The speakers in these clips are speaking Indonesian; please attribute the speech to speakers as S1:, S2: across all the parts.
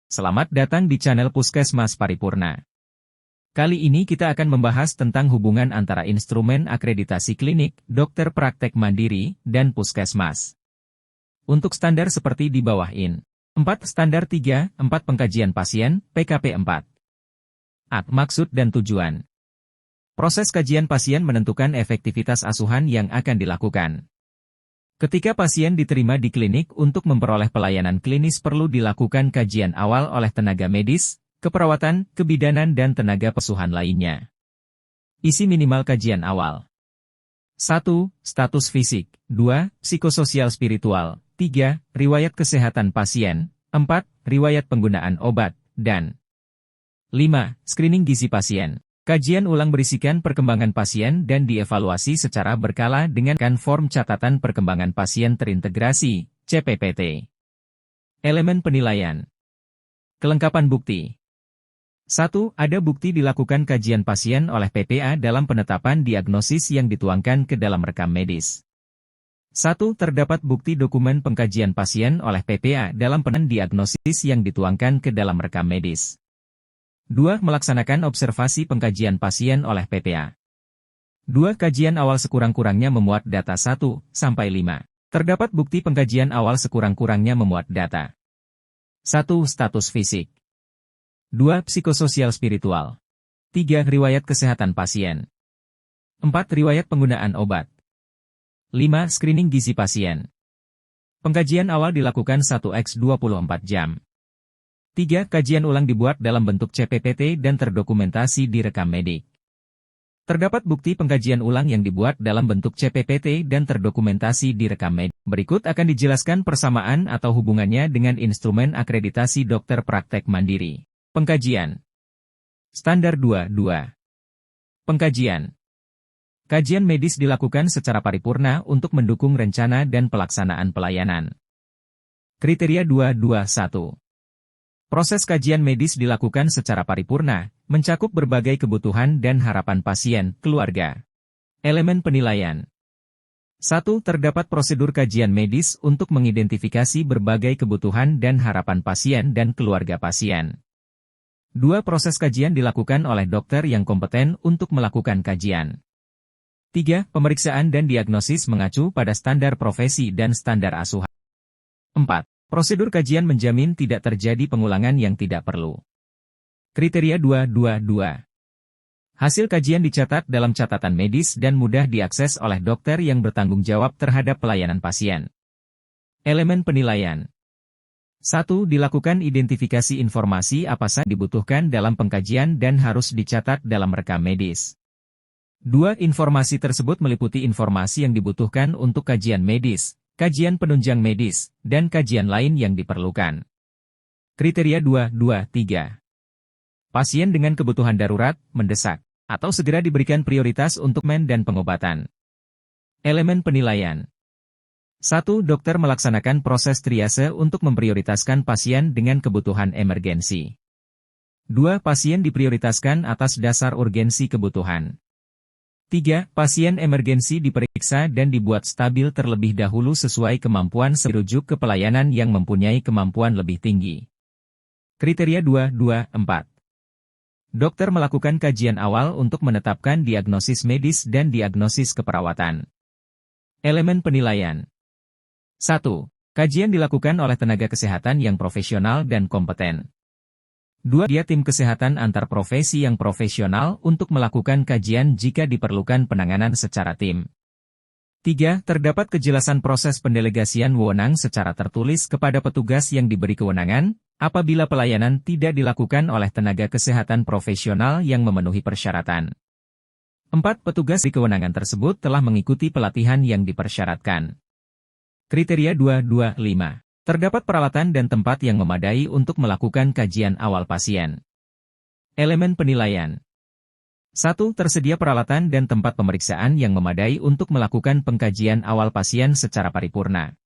S1: Selamat datang di channel Puskesmas Paripurna. Kali ini kita akan membahas tentang hubungan antara instrumen akreditasi klinik, dokter praktek mandiri, dan puskesmas. Untuk standar seperti di bawah in. 4 standar 3, 4 pengkajian pasien, PKP 4. Maksud dan tujuan. Proses kajian pasien menentukan efektivitas asuhan yang akan dilakukan. Ketika pasien diterima di klinik untuk memperoleh pelayanan klinis perlu dilakukan kajian awal oleh tenaga medis, keperawatan, kebidanan dan tenaga pesuhan lainnya. Isi minimal kajian awal. 1. Status fisik. 2. Psikososial spiritual. 3. Riwayat kesehatan pasien. 4. Riwayat penggunaan obat. Dan 5. Screening gizi pasien. Kajian ulang berisikan perkembangan pasien dan dievaluasi secara berkala dengan form catatan perkembangan pasien terintegrasi, CPPT. Elemen penilaian. Kelengkapan bukti. 1. Ada bukti dilakukan kajian pasien oleh PPA dalam penetapan diagnosis yang dituangkan ke dalam rekam medis. 1. Terdapat bukti dokumen pengkajian pasien oleh PPA dalam penetapan diagnosis yang dituangkan ke dalam rekam medis. 2. Melaksanakan observasi pengkajian pasien oleh PPA. 2. Kajian awal sekurang-kurangnya memuat data 1-5. Terdapat bukti pengkajian awal sekurang-kurangnya memuat data. 1. Status fisik. 2. Psikososial spiritual. 3. Riwayat kesehatan pasien. 4. Riwayat penggunaan obat. 5. Screening gizi pasien. Pengkajian awal dilakukan 1x24 jam. 3. Kajian ulang dibuat dalam bentuk CPPT dan terdokumentasi di rekam medik. Terdapat bukti pengkajian ulang yang dibuat dalam bentuk CPPT dan terdokumentasi di rekam medik. Berikut akan dijelaskan persamaan atau hubungannya dengan instrumen akreditasi dokter praktek mandiri. Pengkajian. Standar 2.2. Pengkajian. Kajian medis dilakukan secara paripurna untuk mendukung rencana dan pelaksanaan pelayanan. Kriteria 2.2.1. Proses kajian medis dilakukan secara paripurna, mencakup berbagai kebutuhan dan harapan pasien, keluarga. Elemen penilaian. 1. Terdapat prosedur kajian medis untuk mengidentifikasi berbagai kebutuhan dan harapan pasien dan keluarga pasien. 2. Proses kajian dilakukan oleh dokter yang kompeten untuk melakukan kajian. 3. Pemeriksaan dan diagnosis mengacu pada standar profesi dan standar asuhan. 4. Prosedur kajian menjamin tidak terjadi pengulangan yang tidak perlu. Kriteria 2.2.2. Hasil kajian dicatat dalam catatan medis dan mudah diakses oleh dokter yang bertanggung jawab terhadap pelayanan pasien. Elemen penilaian. 1. Dilakukan identifikasi informasi apa saja dibutuhkan dalam pengkajian dan harus dicatat dalam rekam medis. 2. Informasi tersebut meliputi informasi yang dibutuhkan untuk kajian medis, kajian penunjang medis, dan kajian lain yang diperlukan. Kriteria 2.2.3. Pasien dengan kebutuhan darurat, mendesak, atau segera diberikan prioritas untuk dan pengobatan. Elemen penilaian. 1. Dokter melaksanakan proses triase untuk memprioritaskan pasien dengan kebutuhan emergensi. 2. Pasien diprioritaskan atas dasar urgensi kebutuhan. 3. Pasien emergensi diperiksa dan dibuat stabil terlebih dahulu sesuai kemampuan merujuk ke pelayanan yang mempunyai kemampuan lebih tinggi. Kriteria 2.2.4. Dokter melakukan kajian awal untuk menetapkan diagnosis medis dan diagnosis keperawatan. Elemen penilaian. 1. Kajian dilakukan oleh tenaga kesehatan yang profesional dan kompeten. 2. Dia tim kesehatan antar profesi yang profesional untuk melakukan kajian jika diperlukan penanganan secara tim. 3. Terdapat kejelasan proses pendelegasian wewenang secara tertulis kepada petugas yang diberi kewenangan, apabila pelayanan tidak dilakukan oleh tenaga kesehatan profesional yang memenuhi persyaratan. 4. Petugas di kewenangan tersebut telah mengikuti pelatihan yang dipersyaratkan. Kriteria 2.2.5. Terdapat peralatan dan tempat yang memadai untuk melakukan kajian awal pasien. Elemen penilaian. 1. Tersedia peralatan dan tempat pemeriksaan yang memadai untuk melakukan pengkajian awal pasien secara paripurna.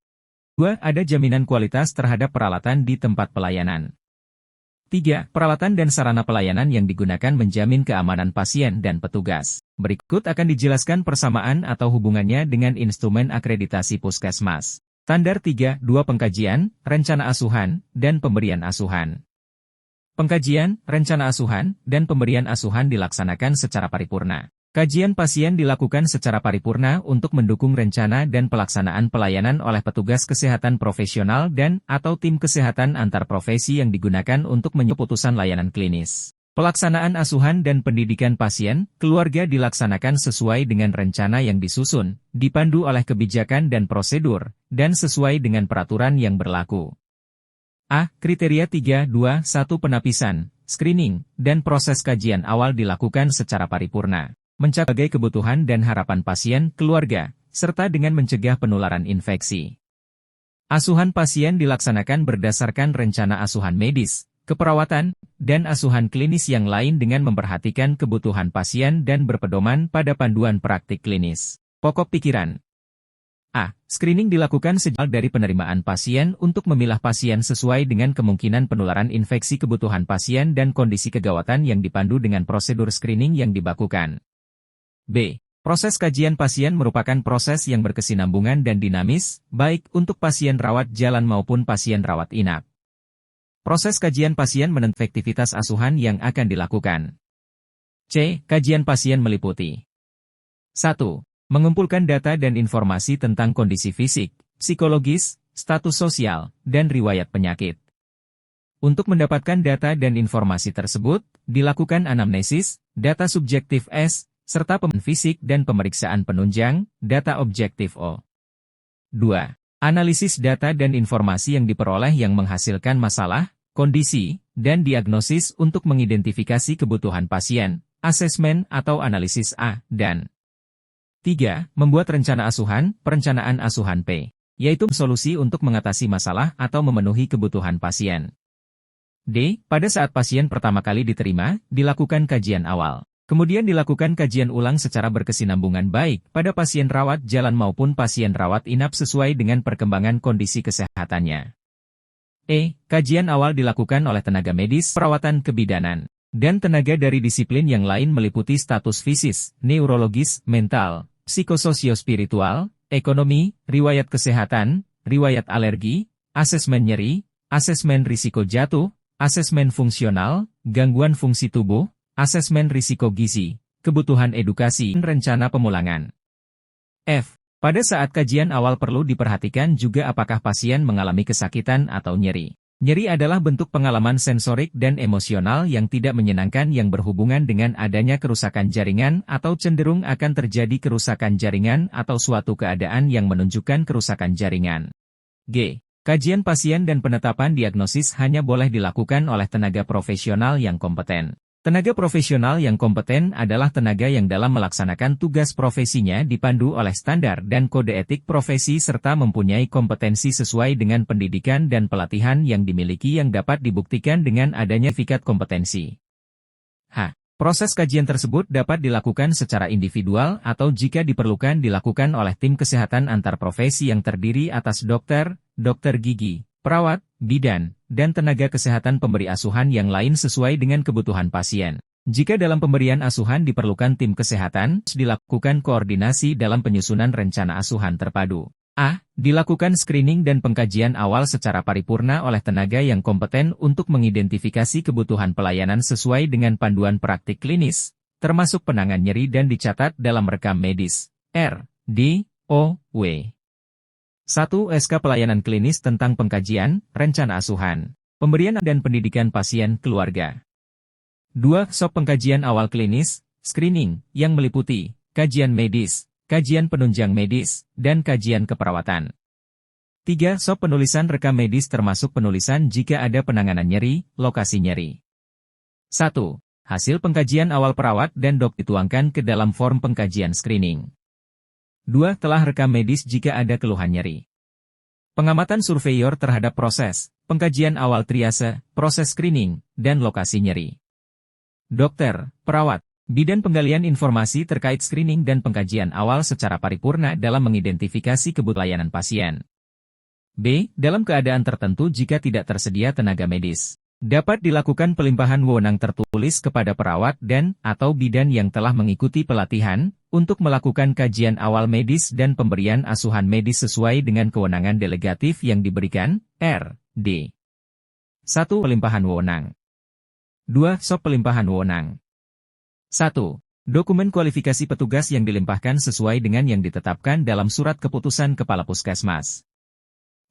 S1: 2. Ada jaminan kualitas terhadap peralatan di tempat pelayanan. 3. Peralatan dan sarana pelayanan yang digunakan menjamin keamanan pasien dan petugas. Berikut akan dijelaskan persamaan atau hubungannya dengan instrumen akreditasi puskesmas. Standar 3.2 Pengkajian, rencana asuhan, dan pemberian asuhan. Pengkajian, rencana asuhan, dan pemberian asuhan dilaksanakan secara paripurna. Kajian pasien dilakukan secara paripurna untuk mendukung rencana dan pelaksanaan pelayanan oleh petugas kesehatan profesional dan/atau tim kesehatan antar profesi yang digunakan untuk menyeputusan layanan klinis. Pelaksanaan asuhan dan pendidikan pasien, keluarga dilaksanakan sesuai dengan rencana yang disusun, dipandu oleh kebijakan dan prosedur, dan sesuai dengan peraturan yang berlaku. A. Kriteria 3.2.1 Penapisan, screening, dan proses kajian awal dilakukan secara paripurna, mencapai kebutuhan dan harapan pasien, keluarga, serta dengan mencegah penularan infeksi. Asuhan pasien dilaksanakan berdasarkan rencana asuhan medis, keperawatan, dan asuhan klinis yang lain dengan memperhatikan kebutuhan pasien dan berpedoman pada panduan praktik klinis. Pokok pikiran. A. Screening dilakukan sejak dari penerimaan pasien untuk memilah pasien sesuai dengan kemungkinan penularan infeksi kebutuhan pasien dan kondisi kegawatan yang dipandu dengan prosedur screening yang dibakukan. B. Proses kajian pasien merupakan proses yang berkesinambungan dan dinamis, baik untuk pasien rawat jalan maupun pasien rawat inap. Proses kajian pasien menentukan efektivitas asuhan yang akan dilakukan. C. Kajian pasien meliputi 1. Mengumpulkan data dan informasi tentang kondisi fisik, psikologis, status sosial, dan riwayat penyakit. Untuk mendapatkan data dan informasi tersebut, dilakukan anamnesis, data subjektif S, serta pemeriksaan fisik dan pemeriksaan penunjang, data objektif O. 2. Analisis data dan informasi yang diperoleh yang menghasilkan masalah, kondisi, dan diagnosis untuk mengidentifikasi kebutuhan pasien, asesmen atau analisis A, dan 3. Membuat rencana asuhan, perencanaan asuhan P, yaitu solusi untuk mengatasi masalah atau memenuhi kebutuhan pasien. D. Pada saat pasien pertama kali diterima, dilakukan kajian awal. Kemudian dilakukan kajian ulang secara berkesinambungan baik pada pasien rawat jalan maupun pasien rawat inap sesuai dengan perkembangan kondisi kesehatannya. E. Kajian awal dilakukan oleh tenaga medis, perawatan kebidanan, dan tenaga dari disiplin yang lain meliputi status fisis, neurologis, mental, psikososio-spiritual, ekonomi, riwayat kesehatan, riwayat alergi, asesmen nyeri, asesmen risiko jatuh, asesmen fungsional, gangguan fungsi tubuh, asesmen risiko gizi, kebutuhan edukasi, dan rencana pemulangan. F. Pada saat kajian awal perlu diperhatikan juga apakah pasien mengalami kesakitan atau nyeri. Nyeri adalah bentuk pengalaman sensorik dan emosional yang tidak menyenangkan yang berhubungan dengan adanya kerusakan jaringan atau cenderung akan terjadi kerusakan jaringan atau suatu keadaan yang menunjukkan kerusakan jaringan. G. Kajian pasien dan penetapan diagnosis hanya boleh dilakukan oleh tenaga profesional yang kompeten. Tenaga profesional yang kompeten adalah tenaga yang dalam melaksanakan tugas profesinya dipandu oleh standar dan kode etik profesi serta mempunyai kompetensi sesuai dengan pendidikan dan pelatihan yang dimiliki yang dapat dibuktikan dengan adanya sertifikat kompetensi. H. Proses kajian tersebut dapat dilakukan secara individual atau jika diperlukan dilakukan oleh tim kesehatan antar profesi yang terdiri atas dokter, dokter gigi, perawat, bidan, dan tenaga kesehatan pemberi asuhan yang lain sesuai dengan kebutuhan pasien. Jika dalam pemberian asuhan diperlukan tim kesehatan, dilakukan koordinasi dalam penyusunan rencana asuhan terpadu. A. Dilakukan screening dan pengkajian awal secara paripurna oleh tenaga yang kompeten untuk mengidentifikasi kebutuhan pelayanan sesuai dengan panduan praktik klinis, termasuk penanganan nyeri dan dicatat dalam rekam medis. R. D. O. W. 1. SK Pelayanan Klinis tentang Pengkajian, Rencana Asuhan, Pemberian dan Pendidikan Pasien Keluarga. 2. SOP Pengkajian Awal Klinis, Screening, yang meliputi kajian medis, kajian penunjang medis, dan kajian keperawatan. 3. SOP Penulisan rekam medis termasuk penulisan jika ada penanganan nyeri, lokasi nyeri. 1. Hasil pengkajian awal perawat dan dok dituangkan ke dalam form pengkajian screening. 2. Telah rekam medis jika ada keluhan nyeri. Pengamatan surveyor terhadap proses, pengkajian awal triase, proses screening, dan lokasi nyeri. Dokter, perawat, bidan penggalian informasi terkait screening dan pengkajian awal secara paripurna dalam mengidentifikasi kebutuhan layanan pasien. B. Dalam keadaan tertentu jika tidak tersedia tenaga medis, dapat dilakukan pelimpahan wewenang tertulis kepada perawat dan/atau bidan yang telah mengikuti pelatihan, untuk melakukan kajian awal medis dan pemberian asuhan medis sesuai dengan kewenangan delegatif yang diberikan. R. D. 1. Pelimpahan wewenang. 2. SOP pelimpahan wewenang. 1. Dokumen kualifikasi petugas yang dilimpahkan sesuai dengan yang ditetapkan dalam surat keputusan Kepala Puskesmas.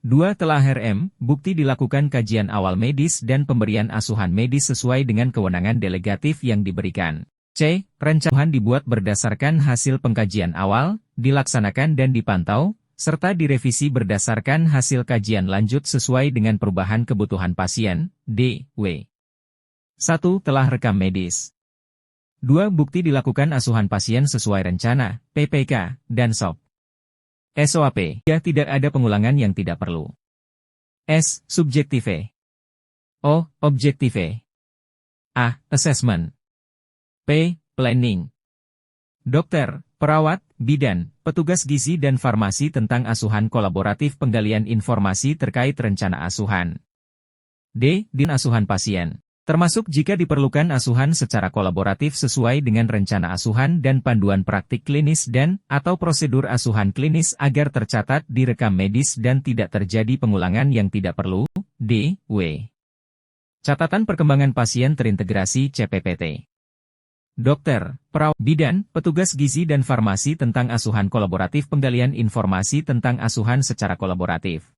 S1: 2. Telah RM, bukti dilakukan kajian awal medis dan pemberian asuhan medis sesuai dengan kewenangan delegatif yang diberikan. C. Rencana dibuat berdasarkan hasil pengkajian awal, dilaksanakan dan dipantau, serta direvisi berdasarkan hasil kajian lanjut sesuai dengan perubahan kebutuhan pasien. D. W. 1. Telah rekam medis. 2. Bukti dilakukan asuhan pasien sesuai rencana, PPK, dan SOP. SOAP. Ya, tidak ada pengulangan yang tidak perlu. S. Subjektive. O. Objektive. A. Assessment. P. Planning. Dokter, perawat, bidan, petugas gizi dan farmasi tentang asuhan kolaboratif penggalian informasi terkait rencana asuhan. D. Din asuhan pasien. Termasuk jika diperlukan asuhan secara kolaboratif sesuai dengan rencana asuhan dan panduan praktik klinis dan/atau prosedur asuhan klinis agar tercatat di rekam medis dan tidak terjadi pengulangan yang tidak perlu. D. W. Catatan perkembangan pasien terintegrasi CPPT. Dokter, perawat, bidan, petugas gizi dan farmasi tentang asuhan kolaboratif penggalian informasi tentang asuhan secara kolaboratif.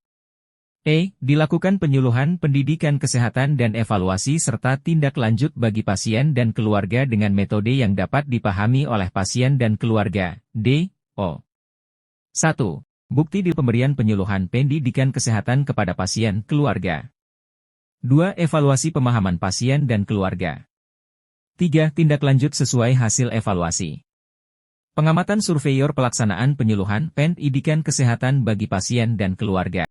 S1: E. Dilakukan penyuluhan pendidikan kesehatan dan evaluasi serta tindak lanjut bagi pasien dan keluarga dengan metode yang dapat dipahami oleh pasien dan keluarga. D. O. 1. Bukti di pemberian penyuluhan pendidikan kesehatan kepada pasien keluarga. 2. Evaluasi pemahaman pasien dan keluarga. 3. Tindak lanjut sesuai hasil evaluasi. Pengamatan surveyor pelaksanaan penyuluhan pendidikan kesehatan bagi pasien dan keluarga.